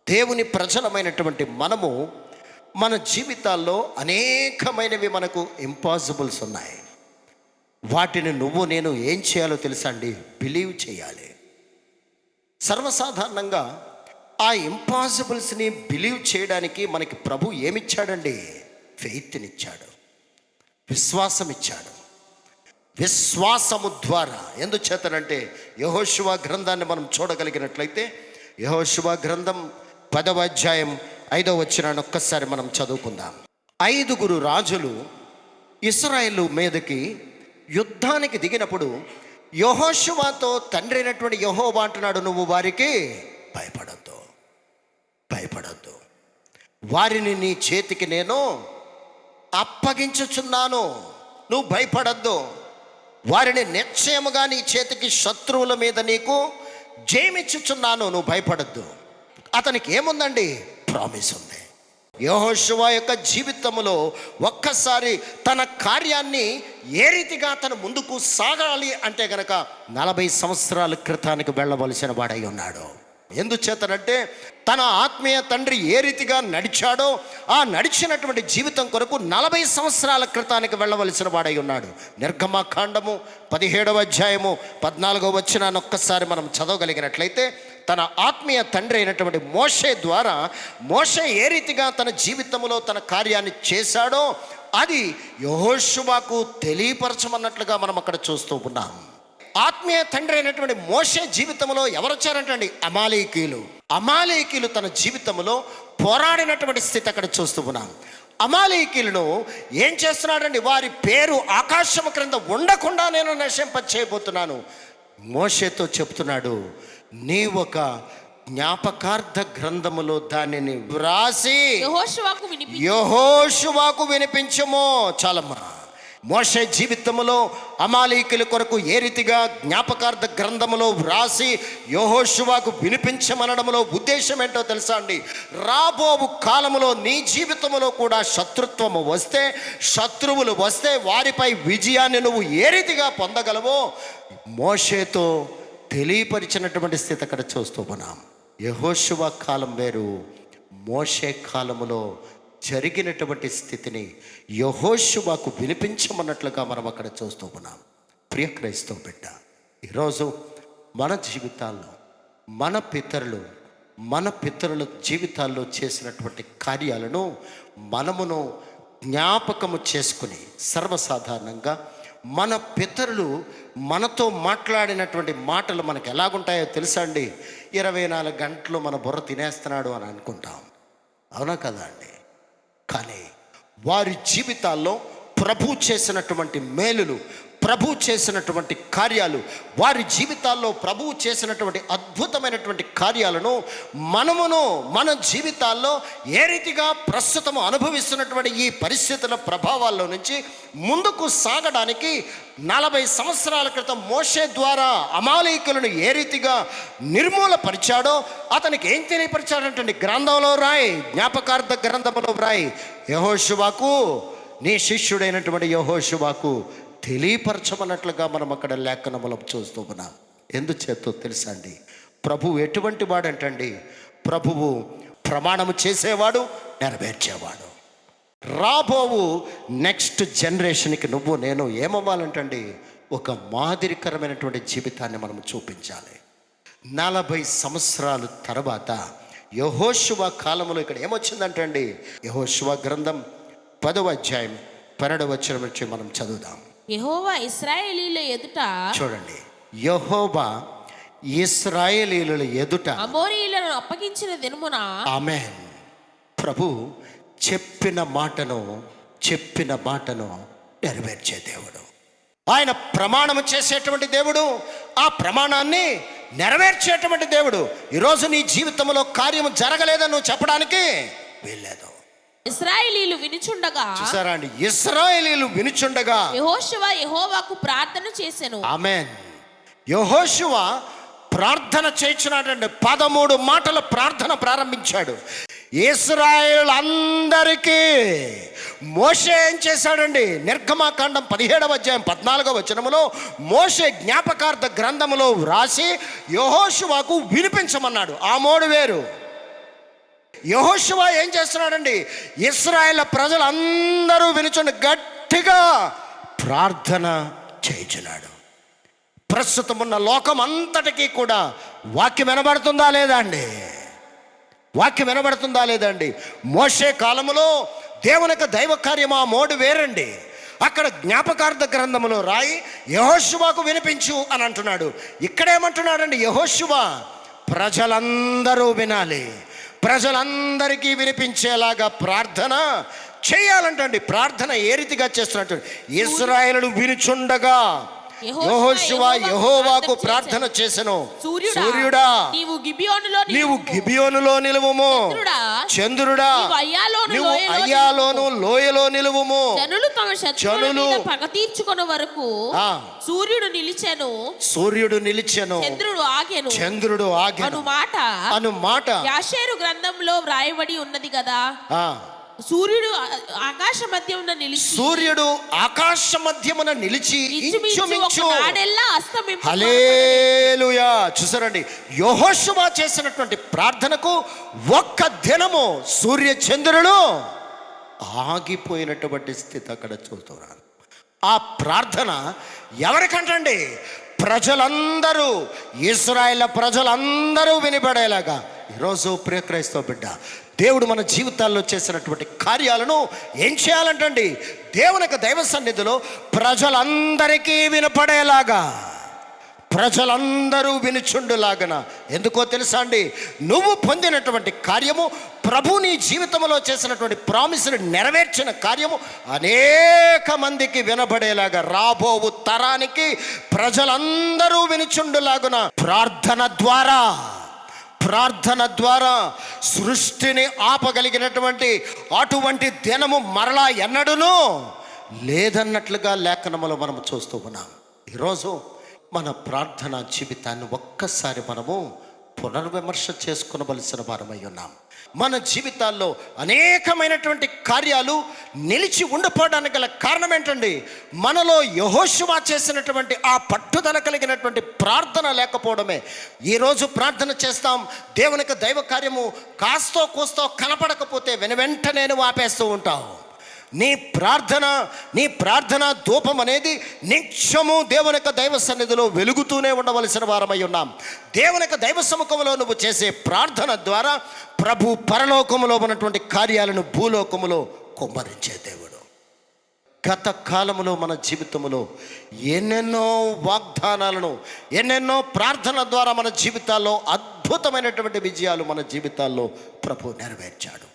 దేవుని ప్రజలమైనటువంటి మనము మన జీవితాల్లో అనేకమైనవి మనకు ఇంపాసిబుల్స్ ఉన్నాయి. వాటిని నువ్వు నేను ఏం చేయాలో తెలుసా అండి? బిలీవ్ చేయాలి. సర్వసాధారణంగా ఆ ఇంపాసిబుల్స్ని బిలీవ్ చేయడానికి మనకి ప్రభు ఏమిచ్చాడండి? ఫెయిత్నిచ్చాడు, విశ్వాసం ఇచ్చాడు. విశ్వాసము ద్వారా ఎందుచేతనంటే యెహోషువ గ్రంథాన్ని మనం చూడగలిగినట్లయితే యెహోషువ గ్రంథం 10వ అధ్యాయం 5వ వచనాన్ని ఒక్కసారి మనం చదువుకుందాం. 5 రాజులు ఇశ్రాయేలు మీదకి యుద్ధానికి దిగినప్పుడు యెహోషువతో తండ్రి అయినటువంటి యెహోవా అంటున్నాడు, నువ్వు వారికి భయపడొద్దు, భయపడొద్దు, వారిని నీ చేతికి నేను అప్పగించుచున్నాను, నువ్వు భయపడొద్దు, వారిని నిశ్చయముగా నీ చేతికి శత్రువుల మీద నీకు జయమిచ్చుచున్నాను, నువ్వు భయపడొద్దు. అతనికి ఏముందండి? ప్రామిస్ ఉంది. యెహోషువ యొక్క జీవితంలో ఒక్కసారి తన కార్యాన్ని ఏ రీతిగా తను ముందుకు సాగాలి అంటే గనక 40 సంవత్సరాల క్రితానికి వెళ్ళవలసిన వాడై ఉన్నాడు. ఎందుచేతనంటే తన ఆత్మీయ తండ్రి ఏ రీతిగా నడిచాడో ఆ నడిచినటువంటి జీవితం కొరకు 40 సంవత్సరాల క్రితానికి వెళ్ళవలసిన వాడై ఉన్నాడు. నిర్గమకాండము 17వ అధ్యాయము 14వ వచనాన్ని ఒక్కసారి మనం చదవగలిగినట్లయితే తన ఆత్మీయ తండ్రి అయినటువంటి మోషే ద్వారా మోషే ఏ రీతిగా తన జీవితంలో తన కార్యాన్ని చేశాడో అది యెహోషువకు తెలియపరచమన్నట్లుగా మనం అక్కడ చూస్తూ ఉన్నాం. ఆత్మీయ తండ్రి అయినటువంటి మోషే జీవితంలో ఎవరు వచ్చారంటండి? అమాలేకీయులు తన జీవితంలో పోరాడినటువంటి స్థితి అక్కడ చూస్తూ ఉన్నాం. అమాలేకీయులను ఏం చేస్తున్నాడండి? వారి పేరు ఆకాశము క్రింద ఉండకుండా నేను నశింపచేయబోతున్నాను. మోషేతో చెప్తున్నాడు, నీ ఒక జ్ఞాపకార్థ గ్రంథములో దానిని వ్రాసి యెహోషువకు వినిపించము. చాలమ్మా. మోషే జీవితంలో అమాలేకీయుల కొరకు ఏ రీతిగా జ్ఞాపకార్థ గ్రంథములో వ్రాసి యెహోషువకు వినిపించమనడంలో ఉద్దేశం ఏంటో తెలుసా అండి? రాబోవు కాలములో నీ జీవితంలో కూడా శత్రుత్వము వస్తే, శత్రువులు వస్తే వారిపై విజయాన్ని నువ్వు ఏ రీతిగా పొందగలవో మోషేతో తెలియపరిచినటువంటి స్థితి అక్కడ చూస్తూ ఉన్నాం. యెహోషువ కాలం వేరు, మోషే కాలములో జరిగినటువంటి స్థితిని యెహోషువకు వినిపించమన్నట్లుగా మనం అక్కడ చూస్తూ ఉన్నాం. ప్రియ క్రైస్తవ బిడ్డ, ఈరోజు మన జీవితాల్లో మన పితరుల జీవితాల్లో చేసినటువంటి కార్యాలను మనమును జ్ఞాపకము చేసుకుని సర్వసాధారణంగా మన పితరులు మనతో మాట్లాడినటువంటి మాటలు మనకు ఎలాగుంటాయో తెలుసా అండి? 24 గంటలు మన బుర్ర తినేస్తున్నాడు అని అనుకుంటాం. అవునా కదా అండి? కానీ వారి జీవితాల్లో ప్రభు చేసినటువంటి మేలులు, ప్రభు చేసినటువంటి కార్యాలు, వారి జీవితాల్లో ప్రభువు చేసినటువంటి అద్భుతమైనటువంటి కార్యాలను మన జీవితాల్లో ఏ రీతిగా ప్రస్తుతం అనుభవిస్తున్నటువంటి ఈ పరిస్థితుల ప్రభావాల్లో నుంచి ముందుకు సాగడానికి 40 సంవత్సరాల క్రితం మోషే ద్వారా అమాలేకీయులను ఏ రీతిగా నిర్మూలపరిచాడో అతనికి ఏం తెలియపరిచాడంటే గ్రంథంలో రాయి, జ్ఞాపకార్థ గ్రంథంలో రాయి, యెహోషువకు, నీ శిష్యుడైనటువంటి యెహోషువకు తెలియపరచమన్నట్లుగా మనం అక్కడ లేఖనములో చూస్తూ ఉన్నాం. ఎందుచేతో తెలుసా అండి? ప్రభువు ఎటువంటి వాడంటండి? ప్రభువు ప్రమాణము చేసేవాడు, నెరవేర్చేవాడు. రాబోవు నెక్స్ట్ జనరేషన్కి నువ్వు నేను ఏమవ్వాలంటండి? ఒక మాదిరికరమైనటువంటి జీవితాన్ని మనం చూపించాలి. 40 సంవత్సరాల తర్వాత యెహోషువ కాలంలో ఇక్కడ ఏమొచ్చిందంటండి? యెహోషువ గ్రంథం 10వ అధ్యాయం 12వ వచనం నుంచి మనం చదువుదాం. యెహోవా ఇశ్రాయేలీయుల ఎదుట, చూడండి, యెహోవా ఇశ్రాయేలీయుల ఎదుట అమోరీయులను అప్పగించిన దినమున, ఆమేన్. ప్రభు చెప్పిన మాటను నెరవేర్చే దేవుడు. ఆయన ప్రమాణము చేసేటువంటి దేవుడు, ఆ ప్రమాణాన్ని నెరవేర్చేటువంటి దేవుడు. ఈరోజు నీ జీవితంలో కార్యము జరగలేదని నువ్వు చెప్పడానికి వీల్లేదు. ఇశ్రాయేలీయులు వినుచుండగా, చూసారా అండి? ఇశ్రాయేలీయులు వినుచుండగా యెహోషువ యెహోవాకు ప్రార్థన చేసెను. ఆమేన్. యెహోషువ ప్రార్థన చేయించున్నాడండి. 13 మాటల ప్రార్థన ప్రారంభించాడు. ఇశ్రాయేలు అందరికీ మోషే ఏం చేశాడండి? నిర్గమకాండం 17వ అధ్యాయం 14వ వచనములో మోషే జ్ఞాపకార్థ గ్రంథములో వ్రాసి యెహోషువకు వినిపించమన్నాడు. ఆ మోడు వేరు. యెహోషువ ఏం చేస్తున్నాడండి? ఇశ్రాయేల్ ప్రజలందరూ వినుచుండి గట్టిగా ప్రార్థన చేయించున్నాడు. ప్రస్తుతం ఉన్న లోకం అంతటికీ కూడా వాక్యం వినబడుతుందా లేదా అండి? వాక్యం వినబడుతుందా లేదా అండి? మోషే కాలములో దేవుని యొక్క దైవ కార్యం ఆ మోడు వేరండి. అక్కడ జ్ఞాపకార్థ గ్రంథములో రాయి యెహోషువకు వినిపించు అని అంటున్నాడు. ఇక్కడేమంటున్నాడండి? యెహోషువ ప్రజలందరూ వినాలి, ప్రజలందరికీ వినిపించేలాగా ప్రార్థన చేయాలంటండి. ప్రార్థన ఏ రీతిగా చేస్తున్నట్టు? ఇశ్రాయేలు వినుచుండగా యెహోషువ యెహోవాకు ప్రార్థన చేసెను. సూర్యుడా నీవు గిబియోనులో నిలువుము, చంద్రుడా నీవు అయ్యాలోను లోయలో నిలువుము. జనులు తమ శత్రువుల మీద పగ తీర్చుకొను వరకు సూర్యుడు నిలిచెను, చంద్రుడు ఆగెను అను మాట యాషేరు గ్రంథంలో వ్రాయబడి ఉన్నది కదా. సూర్యుడు ఆకాశ మధ్యమున నిలిచి ఇంచుమించు హల్లెలూయా. చూసారండి, యెహోషువ చేసినటువంటి ప్రార్థనకు ఒక్క దినము సూర్య చంద్రుడు ఆగిపోయినటువంటి స్థితి అక్కడ చూస్తున్నాను. ఆ ప్రార్థన ఎవరికంటండి? ప్రజలందరూ, ఇశ్రాయేల్ ప్రజలందరూ వినబడేలాగా. ఈరోజు ప్రియ క్రైస్తవ బిడ్డ, దేవుడు మన జీవితాల్లో చేసినటువంటి కార్యాలను ఏం చేయాలంటండి? దేవుని యొక్క దైవ సన్నిధిలో ప్రజలందరికీ వినపడేలాగా, ప్రజలందరూ వినుచుండులాగన. ఎందుకో తెలుసా అండి? నువ్వు పొందినటువంటి కార్యము, ప్రభు నీ జీవితంలో చేసినటువంటి ప్రామిస్ని నెరవేర్చిన కార్యము అనేక మందికి వినబడేలాగా, రాబోవు తరానికి ప్రజలందరూ వినుచుండులాగున ప్రార్థన ద్వారా సృష్టిని ఆపగలిగినటువంటి అటువంటి దినము మరలా ఎన్నడూనూ లేదన్నట్లుగా లేఖనములో మనము చూస్తూ ఉన్నాం. ఈరోజు మన ప్రార్థన జీవితాన్ని ఒక్కసారి మనము పునర్విమర్శ చేసుకునవలసిన వారమై ఉన్నాం. మన జీవితాల్లో అనేకమైనటువంటి కార్యాలు నిలిచి ఉండిపోవడానికి గల కారణం ఏంటండి? మనలో యెహోషువ చేసినటువంటి ఆ పట్టుదల కలిగినటువంటి ప్రార్థన లేకపోవడమే. ఈరోజు ప్రార్థన చేస్తాం, దేవునికి దైవ కార్యము కాస్తో కూస్తో కనపడకపోతే వెంటనే ఆపేస్తూ ఉంటావు. నీ ప్రార్థన ధూపం అనేది నిత్యము దేవుని యొక్క దైవ సన్నిధిలో వెలుగుతూనే ఉండవలసిన వారమై ఉన్నాం. దేవుని యొక్క దైవ సముఖంలో నువ్వు చేసే ప్రార్థన ద్వారా ప్రభు పరలోకములో ఉన్నటువంటి కార్యాలను భూలోకములో కుమ్మరించే దేవుడు. గత కాలములో మన జీవితంలో ఎన్నెన్నో వాగ్దానాలను, ఎన్నెన్నో ప్రార్థన ద్వారా మన జీవితాల్లో అద్భుతమైనటువంటి విజయాలు మన జీవితాల్లో ప్రభు నెరవేర్చాడు.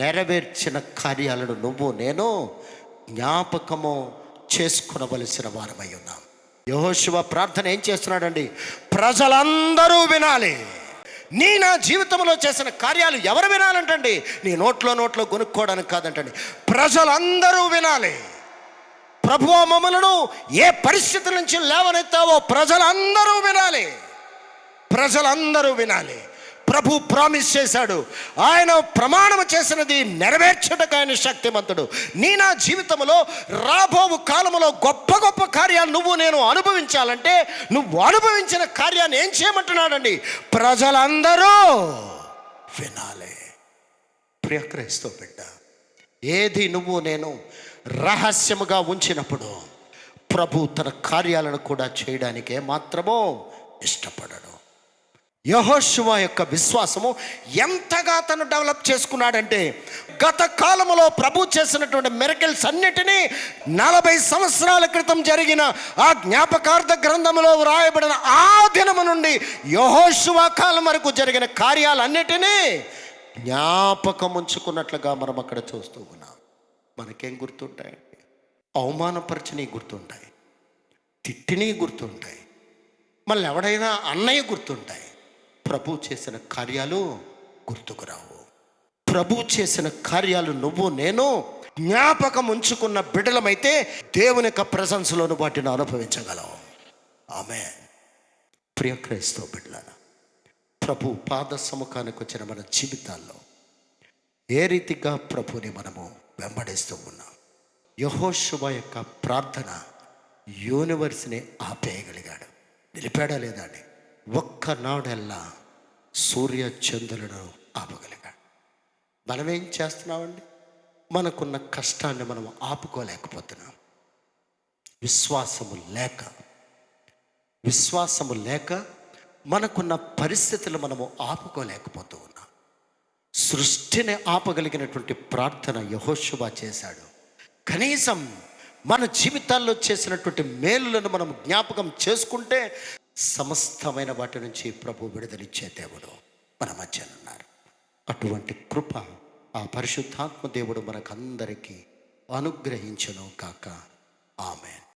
నెరవేర్చిన కార్యాలను నువ్వు నేను జ్ఞాపకము చేసుకునవలసిన వారమై ఉన్నాం. యెహోషువ ప్రార్థన ఏం చేస్తున్నాడండి? ప్రజలందరూ వినాలి. నా జీవితంలో చేసిన కార్యాలు ఎవరు వినాలంటండి? నీ నోట్లో కొనుక్కోవడానికి కాదంటండి, ప్రజలందరూ వినాలి. ప్రభువా మమ్మలను ఏ పరిస్థితుల నుంచి లేవనెత్తావో ప్రజలందరూ వినాలి. ప్రభు ప్రామిస్ చేశాడు, ఆయన ప్రమాణం చేసినది నెరవేర్చడానికి ఆయన శక్తిమంతుడు. నా జీవితంలో రాబోవు కాలంలో గొప్ప గొప్ప కార్యాలు నువ్వు నేను అనుభవించాలంటే, నువ్వు అనుభవించిన కార్యాన్ని ఏం చేయమంటున్నాడండి? ప్రజలందరూ వినాలి. ప్రియ క్రైస్తవ బిడ్డ, ఏది నువ్వు నేను రహస్యముగా ఉంచినప్పుడు ప్రభు తన కార్యాలను కూడా చేయడానికే మాత్రమో ఇష్టపడడు. యెహోషువ యొక్క విశ్వాసము ఎంతగా తను డెవలప్ చేసుకున్నాడంటే, గత కాలంలో ప్రభు చేసినటువంటి మిరకిల్స్ అన్నిటినీ 40 సంవత్సరాల క్రితం జరిగిన ఆ జ్ఞాపకార్థ గ్రంథంలో వ్రాయబడిన ఆ దినము నుండి యెహోషువ కాలం వరకు జరిగిన కార్యాలన్నిటినీ జ్ఞాపకం ఉంచుకున్నట్లుగా మనం అక్కడ చూస్తూ ఉన్నాం. మనకేం గుర్తుంటాయండి? అవమానపరిచినవి గుర్తుంటాయి, తిట్టిని గుర్తుంటాయి, మళ్ళీ ఎవడైనా అన్నయ్య గుర్తుంటాయి. ప్రభు చేసిన కార్యాలు గుర్తుకు రావు. ప్రభు చేసిన కార్యాలు నువ్వు నేను జ్ఞాపకం ఉంచుకున్న బిడ్డలమైతే దేవుని యొక్క ప్రెజెన్స్లోను వాటిని అనుభవించగలవు. ఆమేన్. ప్రియ క్రైస్తవ బిడ్డలారా, ప్రభు పాద సముఖానికి వచ్చిన మన జీవితాల్లో ఏ రీతిగా ప్రభుని మనము వెంబడిస్తూ ఉన్నాం. యెహోషువ యొక్క ప్రార్థన యూనివర్స్ని ఆపేయగలిగాడు. నిలిపాడా లేదా అండి? ఒక్కనాడల్లా సూర్య చంద్రులను ఆపగలిగాడు. మనం ఏం చేస్తున్నామండి? మనకున్న కష్టాన్ని మనం ఆపుకోలేకపోతున్నాం. విశ్వాసము లేక మనకున్న పరిస్థితులు మనము ఆపుకోలేకపోతూ ఉన్నాం. సృష్టిని ఆపగలిగినటువంటి ప్రార్థన యెహోషువ చేశాడు. కనీసం మన జీవితాల్లో చేసినటువంటి మేలులను మనం జ్ఞాపకం చేసుకుంటే సమస్తమైన వాటి నుంచి ప్రభు విడుదలిచ్చే దేవుడు మన మధ్య ఉన్నారు. అటువంటి కృప ఆ పరిశుద్ధాత్మ దేవుడు మనకందరికీ అనుగ్రహించును కాక. ఆమేన్.